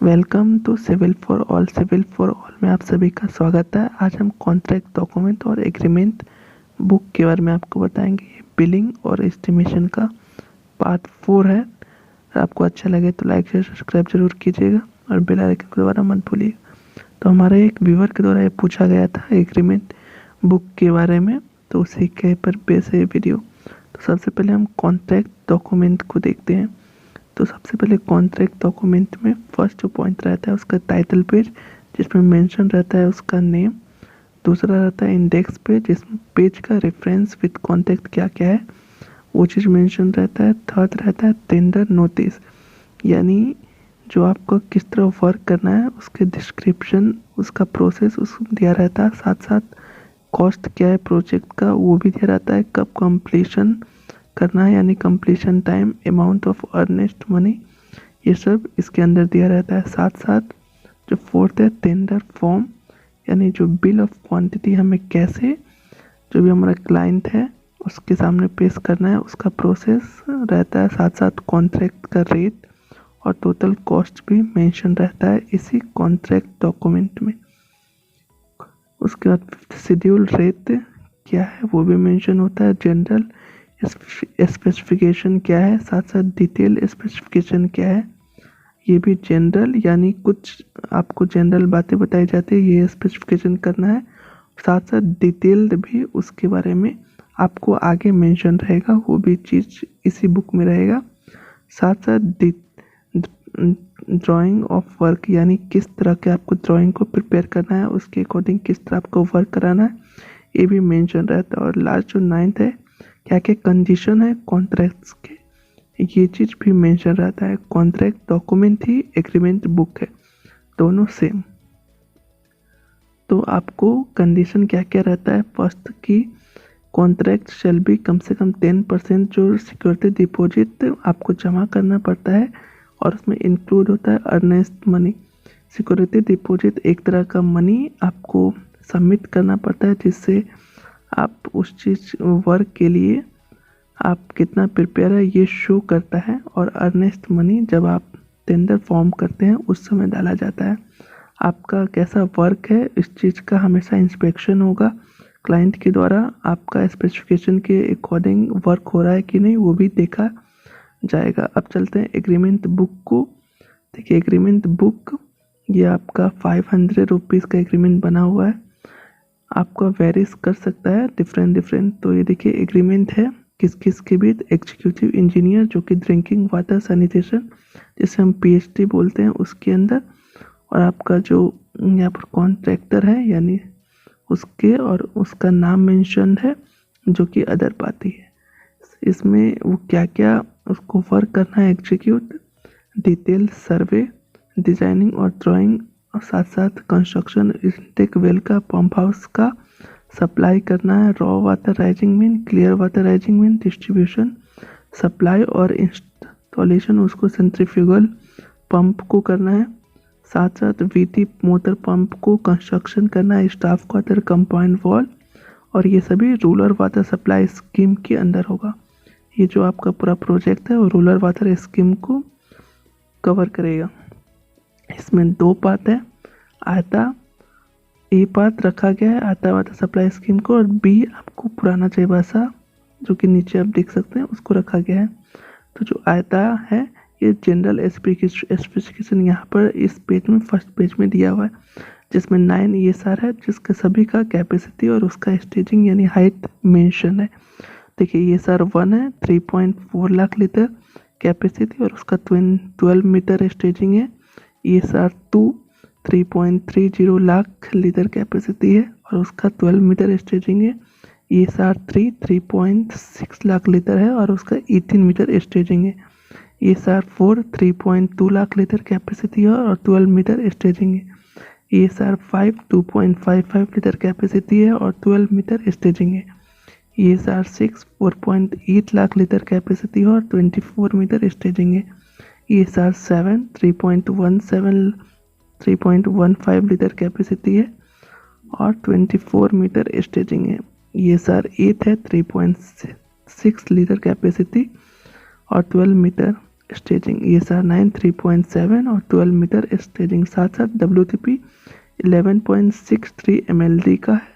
Welcome to civil for all. Civil for all में आप सभी का स्वागत है। आज हम कॉन्ट्रैक्ट डॉक्यूमेंट और एग्रीमेंट बुक के बारे में आपको बताएंगे। ये बिलिंग और एस्टिमेशन का पार्ट 4 है। अगर आपको अच्छा लगे तो लाइक शेयर सब्सक्राइब जरूर कीजिएगा और बेल आइकन को दोबारा मत भूलिएगा। तो हमारे एक व्यूअर के द्वारा ये पूछा गया था एग्रीमेंट बुक के बारे में, तो उसी के पर बेस है वीडियो। तो सबसे पहले हम कॉन्ट्रैक्ट डॉक्यूमेंट को देखते हैं। तो सबसे पहले कॉन्ट्रैक्ट डॉक्यूमेंट में फर्स्ट जो पॉइंट रहता है उसका टाइटल पेज, जिसमें मेंशन रहता है उसका नेम। दूसरा रहता है इंडेक्स पेज, जिसमें पेज का रेफरेंस विद कॉन्टैक्ट क्या क्या है वो चीज़ मेंशन रहता है। थर्ड रहता है टेंडर नोटिस, यानी जो आपको किस तरह वर्क करना है उसके डिस्क्रिप्शन, उसका प्रोसेस उसमें दिया रहता है। साथ साथ कॉस्ट क्या है प्रोजेक्ट का वो भी दिया रहता है। कब कंप्लीशन करना है यानी completion time, amount of earnest money, ये सब इसके अंदर दिया रहता है। साथ साथ जो फोर्थ है टेंडर फॉर्म, यानी जो बिल ऑफ क्वांटिटी हमें कैसे जो भी हमारा क्लाइंट है उसके सामने पेश करना है उसका प्रोसेस रहता है। साथ साथ कॉन्ट्रैक्ट का रेट और टोटल कॉस्ट भी मेंशन रहता है इसी कॉन्ट्रैक्ट डॉक्यूमेंट में। उसके बाद शेड्यूल रेट क्या है वो भी मेंशन होता है। जनरल स्पेसिफिकेशन क्या है, साथ साथ डिटेल स्पेसिफिकेशन क्या है, ये भी जनरल यानी कुछ आपको जनरल बातें बताई जाती है, ये स्पेसिफिकेशन करना है। साथ साथ डिटेल्ड भी उसके बारे में आपको आगे मेंशन रहेगा, वो भी चीज़ इसी बुक में रहेगा। साथ साथ ड्राइंग ऑफ वर्क, यानी किस तरह के आपको ड्राइंग को प्रिपेयर करना है, उसके अकॉर्डिंग किस तरह आपको वर्क कराना है, ये भी मेंशन रहता है। और लास्ट जो 9th है क्या क्या कंडीशन है कॉन्ट्रैक्ट्स के, ये चीज़ भी मेंशन रहता है। कॉन्ट्रैक्ट डॉक्यूमेंट ही एग्रीमेंट बुक है, दोनों सेम। तो आपको कंडीशन क्या क्या रहता है, फर्स्ट की कॉन्ट्रैक्ट शैल बी कम से कम 10% जो सिक्योरिटी डिपॉजिट आपको जमा करना पड़ता है, और उसमें इंक्लूड होता है अर्नेस्ट मनी। सिक्योरिटी डिपॉजिट एक तरह का मनी आपको सबमिट करना पड़ता है, जिससे आप उस चीज़ वर्क के लिए आप कितना प्रिपेयर है ये शो करता है। और अर्नेस्ट मनी जब आप टेंडर फॉर्म करते हैं उस समय डाला जाता है। आपका कैसा वर्क है इस चीज़ का हमेशा इंस्पेक्शन होगा क्लाइंट के द्वारा। आपका स्पेसिफिकेशन के अकॉर्डिंग वर्क हो रहा है कि नहीं वो भी देखा जाएगा। अब चलते हैं एग्रीमेंट बुक को। देखिए एग्रीमेंट बुक ये आपका 500 रुपीज़ का एग्रीमेंट बना हुआ है, आपका वेरीज कर सकता है डिफरेंट। तो ये देखिए एग्रीमेंट है किस किस के बीच, एग्जीक्यूटिव इंजीनियर जो कि ड्रिंकिंग वाटर सैनिटेशन जिसे हम पीएचडी बोलते हैं उसके अंदर, और आपका जो यहाँ पर कॉन्ट्रैक्टर है यानी उसके, और उसका नाम मेंशन है जो कि अदर पार्टी है। इसमें वो क्या क्या उसको वर्क करना है, एग्जीक्यूट, डिटेल सर्वे, डिजाइनिंग और ड्राइंग, और साथ साथ कंस्ट्रक्शन इंटेक वेल का, पंप हाउस का सप्लाई करना है, raw water rising mean, clear water rising mean, distribution, supply और इंस्टॉलेशन उसको सेंट्रीफ्यूगल पंप को करना है। साथ साथ वीटी मोटर पंप को कंस्ट्रक्शन करना है, स्टाफ क्वार्टर, कंपाउंड वॉल, और ये सभी रूरल वाटर सप्लाई स्कीम के अंदर होगा। ये जो आपका पूरा प्रोजेक्ट है वो रूरल वाटर स्कीम को कवर करेगा। इसमें 2 पार्ट है, आता ए पार्ट रखा गया है आता वाटर सप्लाई स्कीम को, और बी आपको पुराना चाईबासा जो कि नीचे आप देख सकते हैं उसको रखा गया है। तो जो आता है ये जनरल स्पेसिफिकेशन यहाँ पर इस पेज में फर्स्ट पेज में दिया हुआ है, जिसमें 9 ESR है जिसका सभी का कैपेसिटी और उसका स्टेजिंग यानी हाइट मेंशन है। देखिए ESR 1 है 3.4 लाख लीटर कैपेसिटी और उसका 12 मीटर स्टेजिंग है। ESR 2 3.30 लाख लीटर कैपेसिटी है और उसका 12 मीटर स्टेजिंग है। ESR 3 3.6 लाख लीटर है और उसका 18 मीटर स्टेजिंग है। ESR 4 3.2 लाख लीटर कैपेसिटी है और 12 मीटर स्टेजिंग है। ESR 5 2.55 लीटर कैपेसिटी है और 12 मीटर स्टेजिंग है। ESR 6 4.8 लाख लीटर कैपेसिटी है और 24 मीटर स्टेजिंग है। ESR 7 3.15 लीटर कैपेसिटी है और 24 मीटर स्टेजिंग है। ESR 8 है 3.6 लीटर कैपेसिटी और 12 मीटर स्टेजिंग, ESR9 3.7 और 12 मीटर स्टेजिंग, साथ साथ WTP 11.63 MLD का है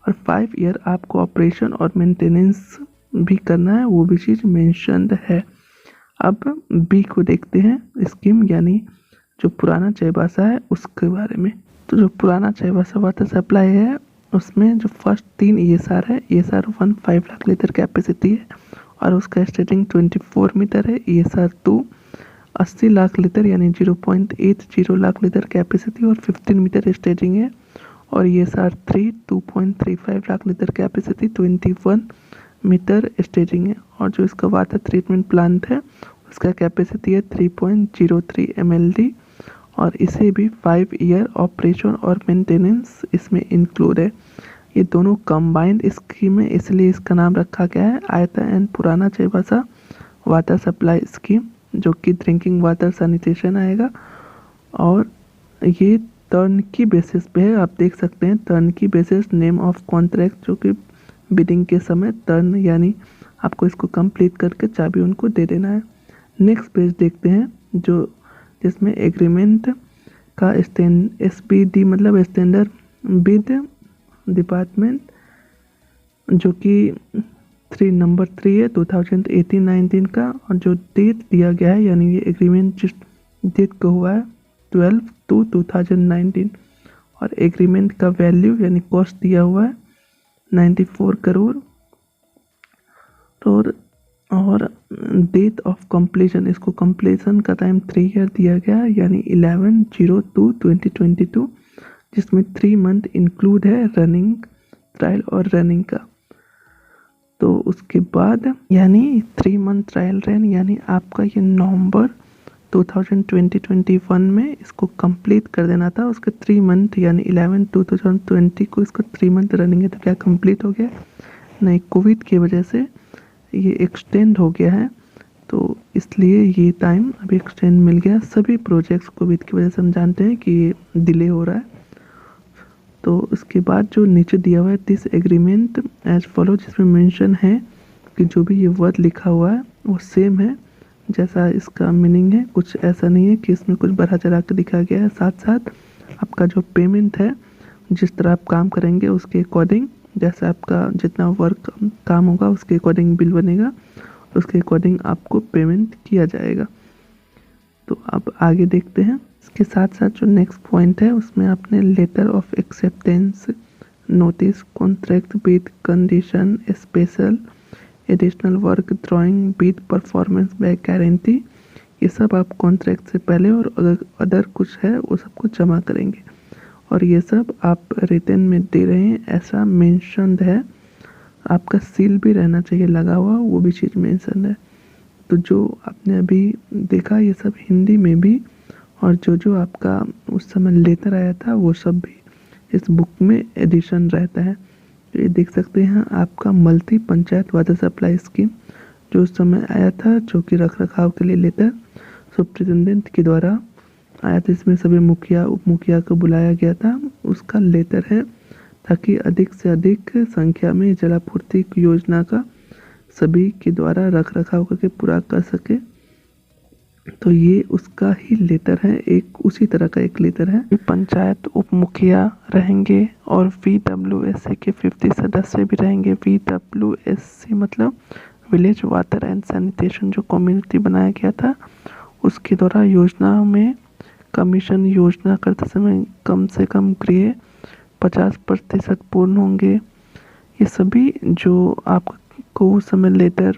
और 5 ईयर आपको ऑपरेशन और मेंटेनेंस भी करना है, वो भी चीज़ मेंशन्ड है। अब बी को देखते हैं, स्कीम यानी जो पुराना चाईबासा है उसके बारे में। तो जो पुराना चाईबासा वाटर सप्लाई है उसमें जो फर्स्ट 3 ESR है, ESR1 5 लाख लीटर कैपेसिटी है और उसका स्टेजिंग 24 मीटर है। ESR2 80 लाख लीटर यानी 0.80 लाख लीटर कैपेसिटी और 15 मीटर स्टेजिंग है। और ESR3 2.35 lakh litre capacity 21 metre staging है। और जो इसका वाटर ट्रीटमेंट प्लांट है उसका कैपेसिटी है 3.03 MLD और इसे भी 5 ईयर ऑपरेशन और मेंटेनेंस इसमें इंक्लूड है। ये दोनों कंबाइंड स्कीम है, इसलिए इसका नाम रखा गया है आयता एंड पुराना चाईबासा वाटर सप्लाई स्कीम, जो कि ड्रिंकिंग वाटर सैनिटेशन आएगा। और ये टर्न की बेसिस पे है, आप देख सकते हैं टर्न की बेसिस, नेम ऑफ कॉन्ट्रैक्ट जो कि बिडिंग के समय टर्न यानी आपको इसको कंप्लीट करके चाबी उनको दे देना है। नेक्स्ट पेज देखते हैं जो जिसमें एग्रीमेंट का SBD मतलब स्टैंडर्ड बिड डिपार्टमेंट, जो कि नंबर 3 है 2018-19 का। और जो डेट दिया गया है यानी ये एग्रीमेंट जिस डेट को हुआ है 12/2/2019 और एग्रीमेंट का वैल्यू यानी कॉस्ट दिया हुआ है 94 करोड़। और डेट ऑफ कंप्लीशन, इसको कंप्लीशन का टाइम 3 ईयर दिया गया यानी 11/02/2022, जिसमें 3 मंथ इंक्लूड है रनिंग ट्रायल और रनिंग का। तो उसके बाद यानी 3 मंथ ट्रायल रन यानी आपका ये नवंबर 2021 में इसको कंप्लीट कर देना था। उसके 3 मंथ यानी 11/2/2020 को इसको 3 मंथ रनिंग है, तो क्या कंप्लीट हो गया? नहीं, कोविड की वजह से ये एक्सटेंड हो गया है, तो इसलिए ये टाइम अभी एक्सटेंड मिल गया। सभी प्रोजेक्ट्स कोविड की वजह से हम जानते हैं कि ये डिले हो रहा है। तो उसके बाद जो नीचे दिया हुआ है दिस एग्रीमेंट एज फॉलो, जिसमें मेंशन है कि जो भी ये वर्ड लिखा हुआ है वो सेम है जैसा इसका मीनिंग है, कुछ ऐसा नहीं है कि इसमें कुछ बढ़ा चढ़ा कर लिखा गया है। साथ साथ आपका जो पेमेंट है, जिस तरह आप काम करेंगे उसके अकॉर्डिंग, जैसे आपका जितना वर्क काम होगा उसके अकॉर्डिंग बिल बनेगा, उसके अकॉर्डिंग आपको पेमेंट किया जाएगा। तो अब आगे देखते हैं। इसके साथ साथ जो नेक्स्ट पॉइंट है उसमें आपने letter of acceptance, notice, contract, bid condition, special additional work, drawing, bid performance back guarantee, ये सब आप कॉन्ट्रैक्ट से पहले और अदर कुछ है वो सब कुछ जमा करेंगे और ये सब आप रिटर्न में दे रहे हैं ऐसा मेंशन्ड है। आपका सील भी रहना चाहिए लगा हुआ, वो भी चीज़ मेंशन है। तो जो आपने अभी देखा ये सब हिंदी में भी, और जो आपका उस समय लेटर आया था वो सब भी इस बुक में एडिशन रहता है। तो ये देख सकते हैं आपका multi panchayat water supply scheme जो उस समय आया था, जो कि रख रखाव के लिए लेटर सुप्रिटेंडेंट के द्वारा आया था। इसमें सभी मुखिया उप मुखिया को बुलाया गया था, उसका लेटर है, ताकि अधिक से अधिक संख्या में जलापूर्ति योजना का सभी के द्वारा रख रखाव करके पूरा कर सके। तो ये उसका ही लेटर है, एक उसी तरह का एक लेटर है। पंचायत उप मुखिया रहेंगे और VWSC के 50 सदस्य भी रहेंगे। VWSC मतलब विलेज वाटर एंड सैनिटेशन, जो कम्युनिटी बनाया गया था उसके द्वारा योजना में कमीशन योजना करते समय कम से कम गृह 50% पूर्ण होंगे। ये सभी जो आपको उस समय लेटर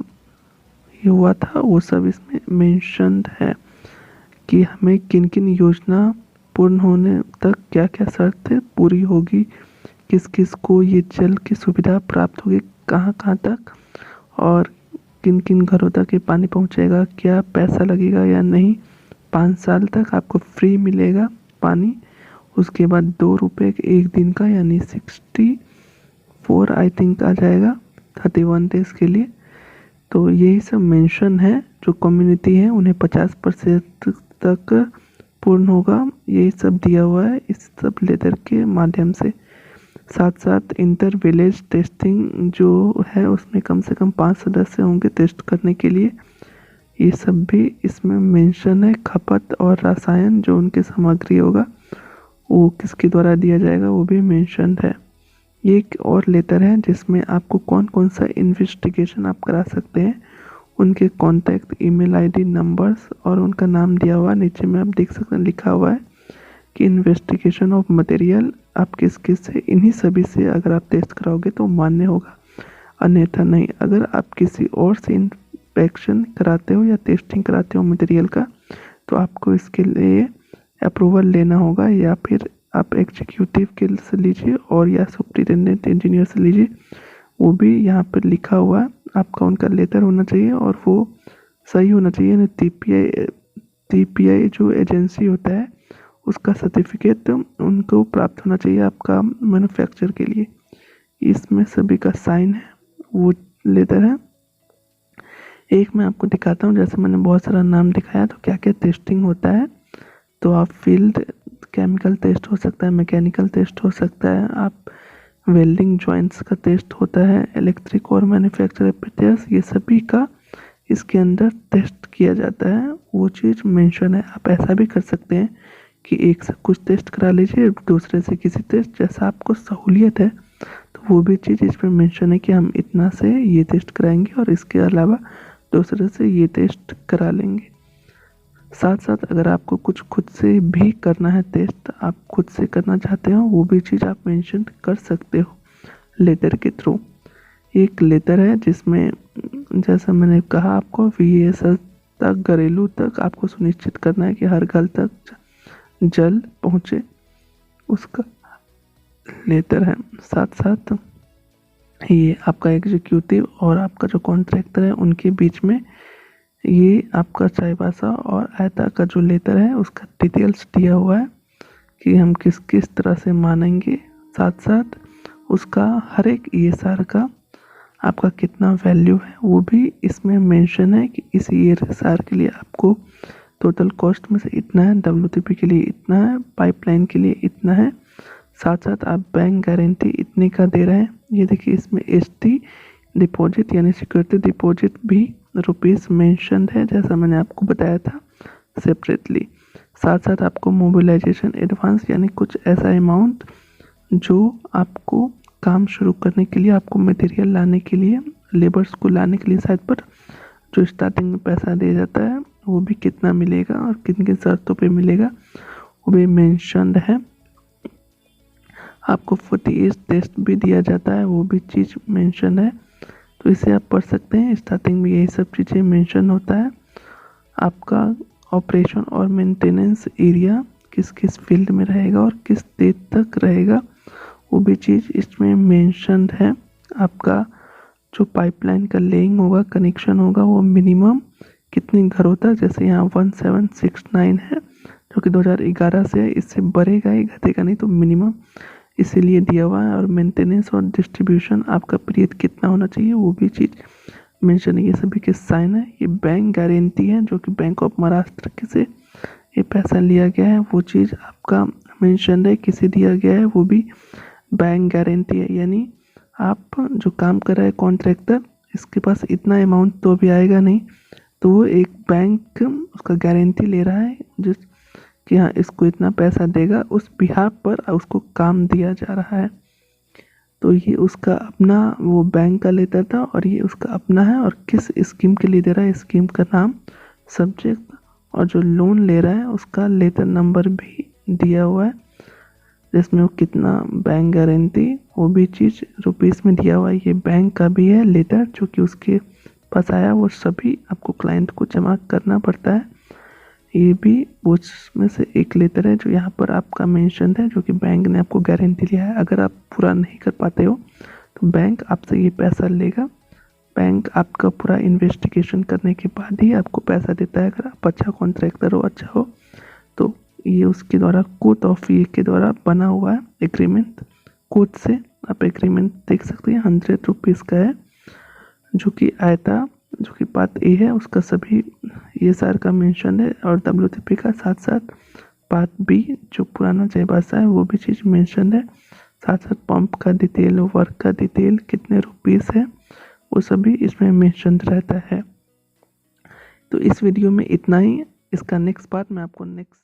ये हुआ था वो सब इसमें मेंशन्ड है कि हमें किन किन योजना पूर्ण होने तक क्या क्या शर्तें पूरी होगी, किस किस को ये जल की सुविधा प्राप्त होगी, कहाँ कहाँ तक, और किन किन घरों तक ये पानी पहुँचेगा, क्या पैसा लगेगा या नहीं। 5 साल तक आपको फ्री मिलेगा पानी, उसके बाद 2 रुपये एक दिन का यानी 64 आई थिंक आ जाएगा 31 डेज़ के लिए। तो यही सब मेंशन है, जो कम्युनिटी है उन्हें 50% तक पूर्ण होगा, यही सब दिया हुआ है इस सब लेटर के माध्यम से। साथ साथ इंटर विलेज टेस्टिंग जो है उसमें कम से कम 5 सदस्य होंगे टेस्ट करने के लिए। ये सब भी इसमें मेंशन है। खपत और रसायन जो उनकी सामग्री होगा वो किसके द्वारा दिया जाएगा वो भी मेंशन है। ये एक और लेटर है जिसमें आपको कौन कौन सा इन्वेस्टिगेशन आप करा सकते हैं, उनके कॉन्टैक्ट, ईमेल आईडी, नंबर्स और उनका नाम दिया हुआ नीचे में आप देख सकते हैं। लिखा हुआ है कि इन्वेस्टिगेशन ऑफ मटेरियल आप किस किस से, इन्हीं सभी से अगर आप टेस्ट कराओगे तो मान्य होगा, अन्यथा नहीं। अगर आप किसी और से इंस्पेक्शन कराते हो या टेस्टिंग कराते हो मटेरियल का तो आपको इसके लिए अप्रूवल लेना होगा, या फिर आप एग्जीक्यूटिव के से लीजिए और या सुप्रिटेंडेंट इंजीनियर से लीजिए। वो भी यहाँ पर लिखा हुआ है, आपका उनका लेटर होना चाहिए और वो सही होना चाहिए। ना टीपीआई जो एजेंसी होता है उसका सर्टिफिकेट उनको प्राप्त होना चाहिए आपका मैन्युफैक्चर के लिए। इसमें सभी का साइन है, वो लेटर है। एक मैं आपको दिखाता हूँ, जैसे मैंने बहुत सारा नाम दिखाया तो क्या क्या टेस्टिंग होता है। तो आप फील्ड केमिकल टेस्ट हो सकता है, मैकेनिकल टेस्ट हो सकता है, आप वेल्डिंग जॉइंट्स का टेस्ट होता है, इलेक्ट्रिक और मैन्युफैक्चर एपेरेटस, ये सभी का इसके अंदर टेस्ट किया जाता है। वो चीज़ मेंशन है। आप ऐसा भी कर सकते हैं कि एक से कुछ टेस्ट करा लीजिए, दूसरे से किसी टेस्ट, जैसा आपको सहूलियत है। तो वो भी चीज़ इसमें मेंशन है कि हम इतना से ये टेस्ट कराएंगे और इसके अलावा दूसरे से ये टेस्ट करा लेंगे। साथ साथ अगर आपको कुछ खुद से भी करना है टेस्ट, आप खुद से करना चाहते हो, वो भी चीज़ आप मेंशन कर सकते हो लेटर के थ्रू। एक लेटर है जिसमें जैसा मैंने कहा आपको VASS तक, घरेलू तक आपको सुनिश्चित करना है कि हर घर तक जल पहुँचे, उसका लेटर है। साथ साथ ये आपका एग्जीक्यूटिव और आपका जो कॉन्ट्रैक्टर है उनके बीच में ये आपका चाईबासा और आयता का जो लेटर है उसका डिटेल्स दिया हुआ है कि हम किस किस तरह से मानेंगे। साथ साथ उसका हर एक ESR का आपका कितना वैल्यू है वो भी इसमें मेंशन है कि इस ESR के लिए आपको टोटल कॉस्ट में से इतना है, WTP के लिए इतना है, पाइपलाइन के लिए इतना है। साथ साथ आप बैंक गारंटी इतने का दे रहे हैं। ये देखिए इसमें ST डिपॉजिट यानी सिक्योरिटी डिपॉजिट भी रुपीस मेंशन है, जैसा मैंने आपको बताया था सेपरेटली। साथ साथ आपको मोबिलाइजेशन एडवांस यानी कुछ ऐसा अमाउंट जो आपको काम शुरू करने के लिए, आपको मटेरियल लाने के लिए, लेबर्स को लाने के लिए साइट पर जो स्टार्टिंग में पैसा दिया जाता है वो भी कितना मिलेगा और किन किन शर्तों पे मिलेगा वो भी मेंशन है। आपको 48 टेस्ट भी दिया जाता है, वो भी चीज़ मेंशन है। तो इसे आप पढ़ सकते हैं। स्टार्टिंग में यही सब चीज़ें मेंशन होता है। आपका ऑपरेशन और मेंटेनेंस एरिया किस किस फील्ड में रहेगा और किस डेट तक रहेगा वो भी चीज़ इसमें मेंशन है। आपका जो पाइपलाइन का लेइंग होगा, कनेक्शन होगा, वो मिनिमम कितने घरों तक, जैसे यहाँ 1769 है जो कि 2011 से है, इससे बढ़ेगा ही घटेगा नहीं, तो मिनिमम इसीलिए दिया हुआ है। और मेंटेनेंस और डिस्ट्रीब्यूशन आपका पीरियड कितना होना चाहिए वो भी चीज़ मेंशन है। ये सभी के साइन है। ये बैंक गारंटी है जो कि बैंक ऑफ महाराष्ट्र के से ये पैसा लिया गया है, वो चीज़ आपका मेंशन है। किसे दिया गया है वो भी बैंक गारंटी है, यानी आप जो काम कर रहे हैं कॉन्ट्रैक्टर, इसके पास इतना अमाउंट तो अभी आएगा नहीं, तो वो एक बैंक उसका गारंटी ले रहा है जिस कि हाँ इसको इतना पैसा देगा, उस बिहाफ पर उसको काम दिया जा रहा है। तो ये उसका अपना वो बैंक का लेटर था और ये उसका अपना है। और किस स्कीम के लिए दे रहा है, स्कीम का नाम, सब्जेक्ट और जो लोन ले रहा है उसका लेटर नंबर भी दिया हुआ है, जिसमें वो कितना बैंक गारंटी वो भी चीज़ रुपीस में दिया हुआ है। ये बैंक का भी है लेटर जो कि उसके पास आया, वो सभी आपको क्लाइंट को जमा करना पड़ता है। ये भी उसमें से एक लेटर है जो यहाँ पर आपका मेंशन है, जो कि बैंक ने आपको गारंटी लिया है। अगर आप पूरा नहीं कर पाते हो तो बैंक आपसे ये पैसा लेगा। बैंक आपका पूरा इन्वेस्टिगेशन करने के बाद ही आपको पैसा देता है। अगर आप अच्छा कॉन्ट्रैक्टर हो, अच्छा हो, तो ये उसके द्वारा कोर्ट ऑफ ये के द्वारा बना हुआ है एग्रीमेंट। कोर्ट से आप एग्रीमेंट देख सकते हैं, 100 रुपीज़ का है, जो कि आयता जो कि पार्ट ए है उसका सभी ESR का मेंशन है, और WTP का साथ साथ पार्ट बी जो पुराना चाईबासा है वो भी चीज़ मेंशन है। साथ साथ पंप का डिटेल, वर्क का डिटेल, कितने रुपीस है, वो सभी इसमें मेंशन रहता है। तो इस वीडियो में इतना ही। इसका नेक्स्ट पार्ट मैं आपको नेक्स्ट